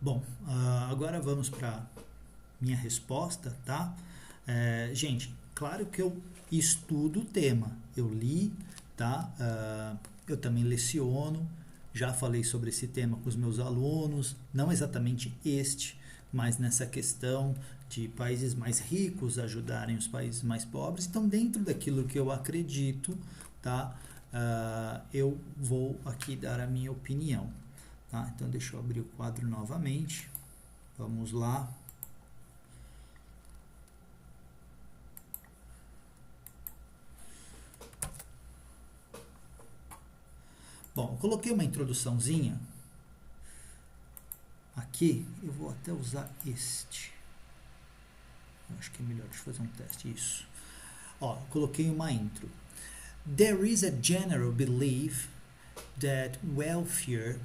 Bom, agora vamos para minha resposta, tá? Gente, claro que eu estudo o tema, eu li, tá? Eu também leciono, já falei sobre esse tema com os meus alunos, não exatamente este, mas nessa questão de países mais ricos ajudarem os países mais pobres. Então, dentro daquilo que eu acredito, tá? Eu vou aqui dar a minha opinião. Tá? Então, deixa eu abrir o quadro novamente. Vamos lá. Bom, eu coloquei uma introduçãozinha aqui. Eu vou até usar este. Eu acho que é melhor. Deixa eu fazer um teste. Isso. Ó, coloquei uma intro. There is a general belief that wealthier,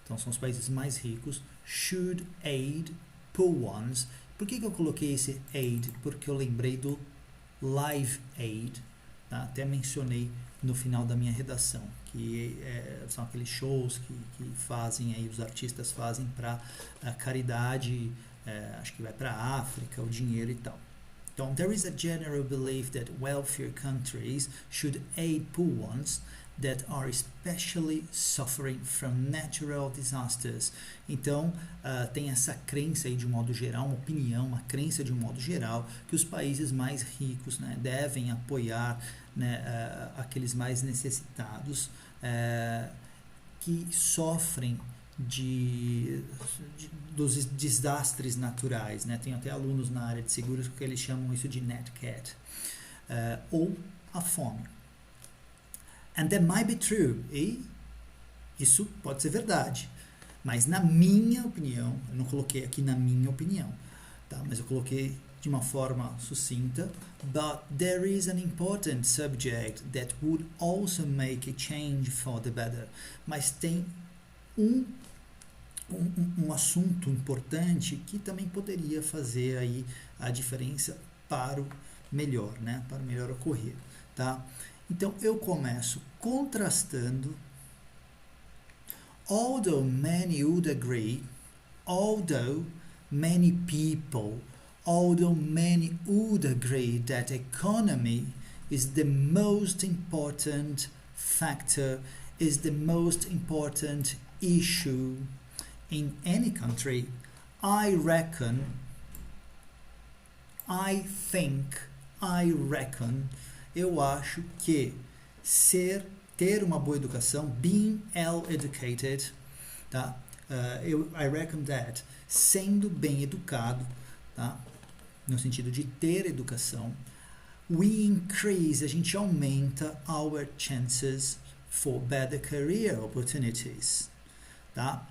então são os países mais ricos, should aid poor ones. Por que eu coloquei esse aid? Porque eu lembrei do Live Aid, tá? Até mencionei no final da minha redação, que são aqueles shows que fazem aí, os artistas fazem para caridade, acho que vai para a África, o dinheiro e tal. Então, there is a general belief that wealthier countries should aid poor ones that are especially suffering from natural disasters. Então, tem essa crença aí de um modo geral, uma opinião, uma crença de um modo geral, que os países mais ricos, né, devem apoiar, né, aqueles mais necessitados que sofrem dos desastres naturais, né? Tem até alunos na área de seguros que eles chamam isso de NatCat, ou a fome. And that might be true. E isso pode ser verdade. Mas na minha opinião, eu não coloquei aqui na minha opinião, tá? Mas eu coloquei de uma forma sucinta. But there is an important subject that would also make a change for the better. Mas tem um assunto importante que também poderia fazer aí a diferença para o melhor, né? Para o melhor ocorrer, tá? Então, eu começo contrastando. Although many would agree, although many people, although many would agree that economy is the most important factor, is the most important issue in any country, I reckon, I think, I reckon, eu acho que ter uma boa educação, being well-educated, tá? I reckon that, sendo bem educado, tá? No sentido de ter educação, we increase, a gente aumenta our chances for better career opportunities, tá?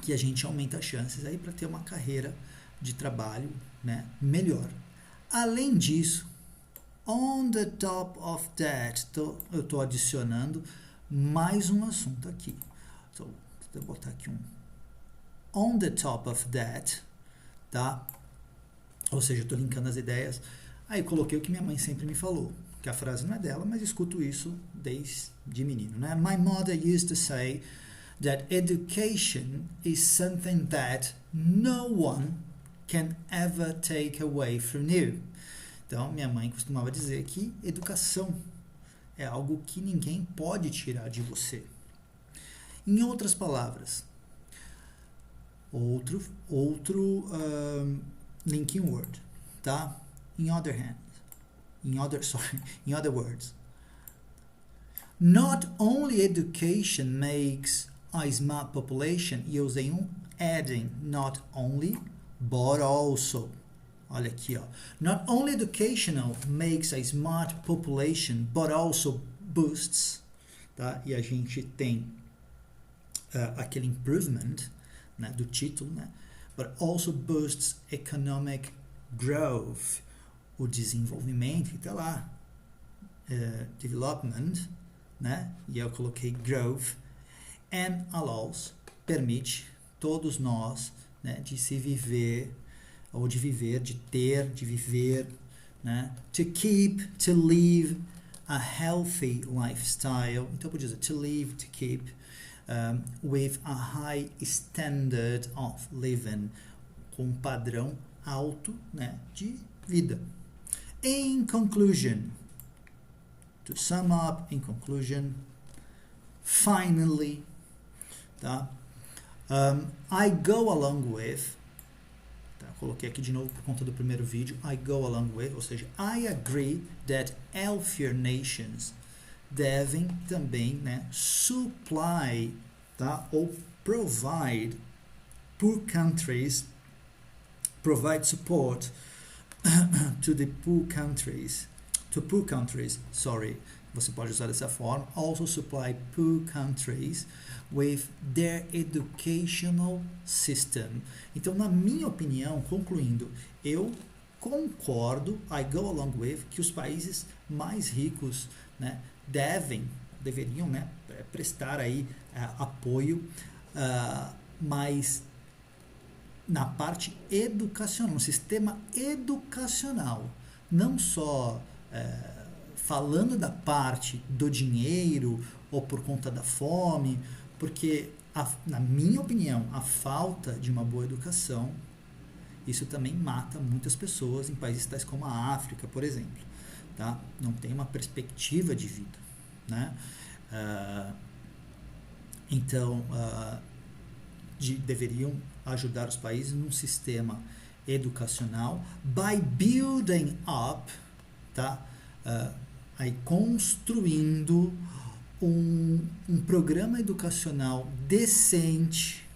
Que a gente aumenta as chances aí para ter uma carreira de trabalho, né, melhor. Além disso, on the top of that, eu estou adicionando mais um assunto aqui. Então, vou botar aqui on the top of that, tá? Ou seja, eu estou linkando as ideias. Aí eu coloquei o que minha mãe sempre me falou, que a frase não é dela, mas escuto isso desde menino, né? My mother used to say that education is something that no one can ever take away from you. Então, minha mãe costumava dizer que educação é algo que ninguém pode tirar de você. Em outras palavras, outro linking word, tá? In other words, not only education makes a smart population, e eu usei adding, not only, but also. Olha aqui, ó. Not only educational makes a smart population, but also boosts, tá? E a gente tem aquele improvement, né, do título, né? But also boosts economic growth, o desenvolvimento, que tá lá, development, né? E eu coloquei growth, and allows, permite todos nós, né, de se viver, ou de viver, de ter, de viver, né? To keep, to live a healthy lifestyle. Então, eu podia dizer to live, to keep with a high standard of living, com um padrão alto, né, de vida. In conclusion, to sum up, in conclusion, finally, tá? I go along with, tá? Coloquei aqui de novo por conta do primeiro vídeo, I go along with, ou seja, I agree that healthier nations devem também, né, supply, tá? Ou provide poor countries, provide support to the poor countries, sorry, você pode usar dessa forma, also supply poor countries with their educational system. Então, na minha opinião, concluindo, eu concordo, I go along with, que os países mais ricos, né, deveriam, né, prestar aí apoio, mas na parte educacional, no sistema educacional, não só falando da parte do dinheiro ou por conta da fome, porque, na minha opinião, a falta de uma boa educação, isso também mata muitas pessoas em países tais como a África, por exemplo, tá? Não tem uma perspectiva de vida, né? Então, deveriam ajudar os países num sistema educacional by building up, tá? Aí construindo um programa educacional decente,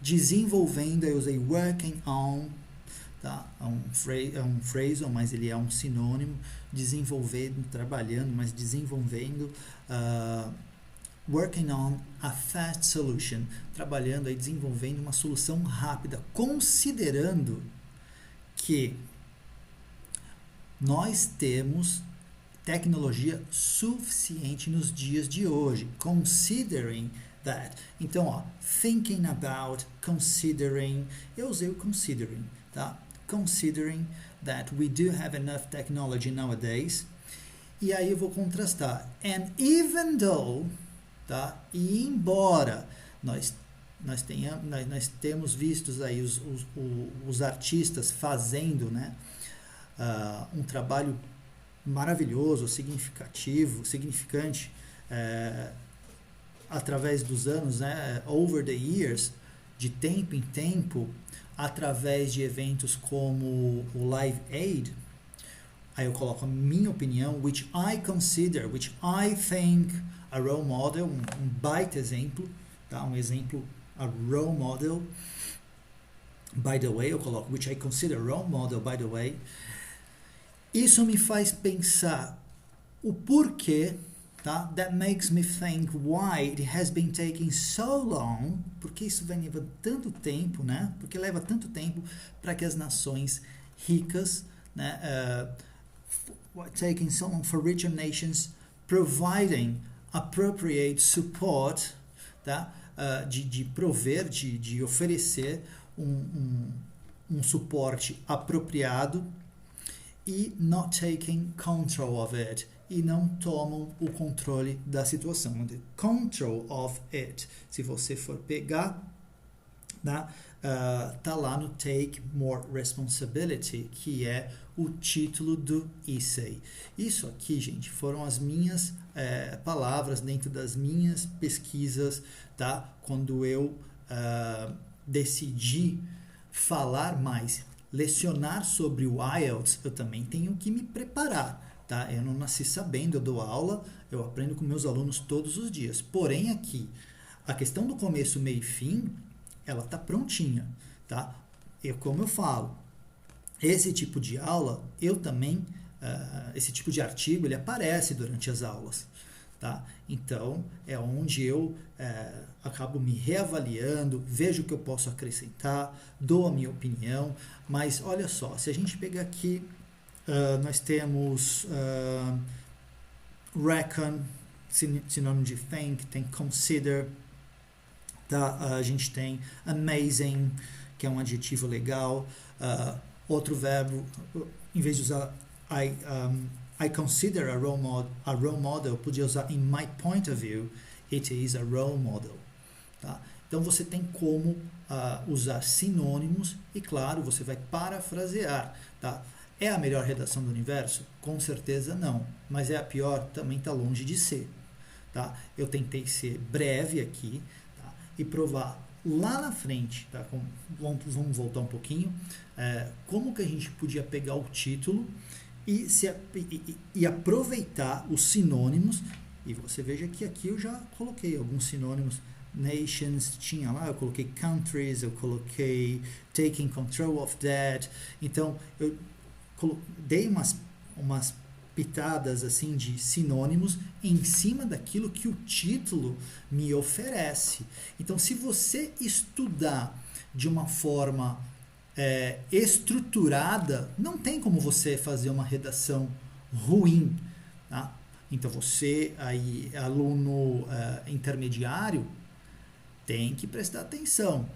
desenvolvendo, eu usei working on, tá? É um phrasal, mas ele é um sinônimo, desenvolvendo, trabalhando, mas desenvolvendo, working on a fast solution, trabalhando aí, desenvolvendo uma solução rápida, considerando que nós temos tecnologia suficiente nos dias de hoje, considering that. Então, ó, thinking about, considering, eu usei o considering, tá? Considering that we do have enough technology nowadays. E aí eu vou contrastar. And even though, tá? E embora nós temos vistos aí os artistas fazendo, né, um trabalho maravilhoso, significante, através dos anos, né, over the years, de tempo em tempo, através de eventos como o Live Aid. Aí eu coloco a minha opinião, which I think a role model, um baita exemplo, tá? Um exemplo, a role model, by the way, eu coloco, which I consider a role model, by the way. Isso me faz pensar o porquê, tá? That makes me think why it has been taking so long, porque isso vem levando tanto tempo, né? Porque leva tanto tempo para que as nações ricas, né, taking so long for richer nations providing appropriate support, tá? De prover, de oferecer um suporte apropriado e not taking control of it, e não tomam o controle da situação. The control of it, se você for pegar, tá lá no Take More Responsibility, que é o título do essay. Isso aqui, gente, foram as minhas palavras dentro das minhas pesquisas, tá? Quando eu decidi falar mais, lecionar sobre o IELTS, eu também tenho que me preparar, tá? Eu não nasci sabendo, eu dou aula, eu aprendo com meus alunos todos os dias. Porém, aqui, a questão do começo, meio e fim, ela tá prontinha, tá? Como eu falo, esse tipo de aula, eu também, esse tipo de artigo, ele aparece durante as aulas, tá? Então, é onde eu acabo me reavaliando, vejo o que eu posso acrescentar, dou a minha opinião, mas olha só, se a gente pegar aqui, nós temos reckon, sinônimo de think, tem consider, tá? A gente tem amazing, que é um adjetivo legal, outro verbo, em vez de usar I consider a role model, podia usar in my point of view, it is a role model, tá? Então você tem como usar sinônimos e, claro, você vai parafrasear, tá? É a melhor redação do universo? Com certeza não, mas é a pior? Também está longe de ser, tá? Eu tentei ser breve aqui, tá? E provar lá na frente, tá? Vamos voltar um pouquinho, como que a gente podia pegar o título e aproveitar os sinônimos, e você veja que aqui eu já coloquei alguns sinônimos. Nations tinha lá, eu coloquei countries, eu coloquei taking control of that. Então eu dei umas pitadas assim de sinônimos em cima daquilo que o título me oferece. Então, se você estudar de uma forma estruturada, não tem como você fazer uma redação ruim, tá? Então você aí, aluno intermediário, tem que prestar atenção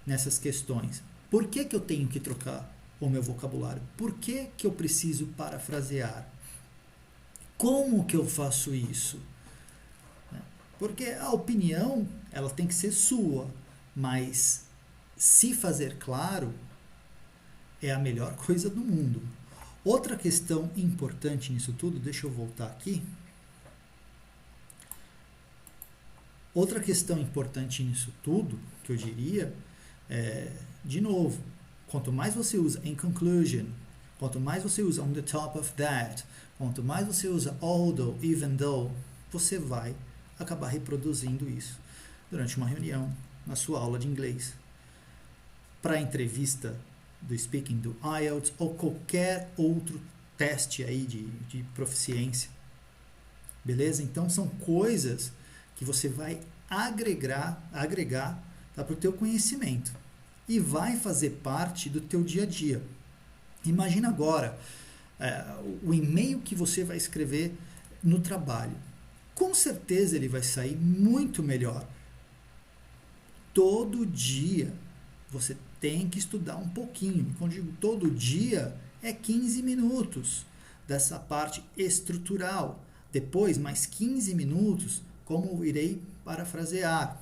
nessas questões. Por que eu tenho que trocar o meu vocabulário? Por que eu preciso parafrasear? Como que eu faço isso? Porque a opinião, ela tem que ser sua, mas se fazer claro é a melhor coisa do mundo. Outra questão importante nisso tudo, deixa eu voltar aqui. Outra questão importante nisso tudo, que eu diria, de novo, quanto mais você usa in conclusion, quanto mais você usa on the top of that, quanto mais você usa although, even though, você vai acabar reproduzindo isso durante uma reunião, na sua aula de inglês, para a entrevista do speaking do IELTS ou qualquer outro teste aí de proficiência. Beleza? Então são coisas que você vai agregar tá, para o teu conhecimento e vai fazer parte do teu dia a dia. Imagina agora o e-mail que você vai escrever no trabalho. Com certeza ele vai sair muito melhor. Todo dia você tem que estudar um pouquinho. Quando eu digo todo dia, é 15 minutos dessa parte estrutural. Depois, mais 15 minutos, como eu irei parafrasear.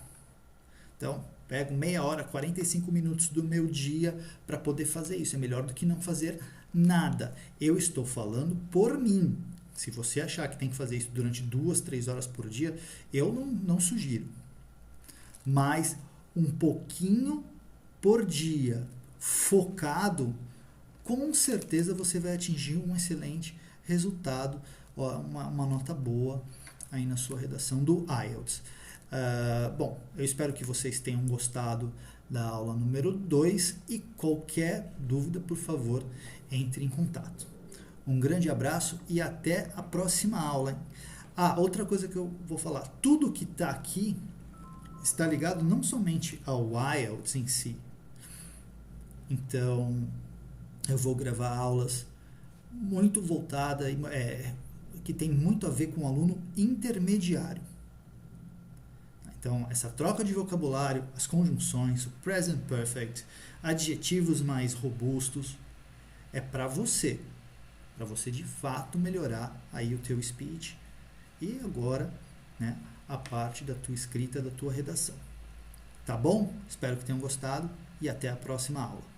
Então, pego meia hora, 45 minutos do meu dia para poder fazer isso. É melhor do que não fazer nada. Eu estou falando por mim. Se você achar que tem que fazer isso durante 2, 3 horas por dia, eu não sugiro. Mas um pouquinho por dia, focado, com certeza você vai atingir um excelente resultado, uma nota boa aí na sua redação do IELTS. Bom, eu espero que vocês tenham gostado da aula número 2 e qualquer dúvida, por favor, entre em contato. Um grande abraço e até a próxima aula. Outra coisa que eu vou falar, tudo que está aqui está ligado não somente ao IELTS em si. Então, eu vou gravar aulas muito voltadas, que tem muito a ver com o aluno intermediário. Então, essa troca de vocabulário, as conjunções, o present perfect, adjetivos mais robustos, é para você de fato melhorar aí o teu speech e agora, né, a parte da tua escrita, da tua redação. Tá bom? Espero que tenham gostado e até a próxima aula.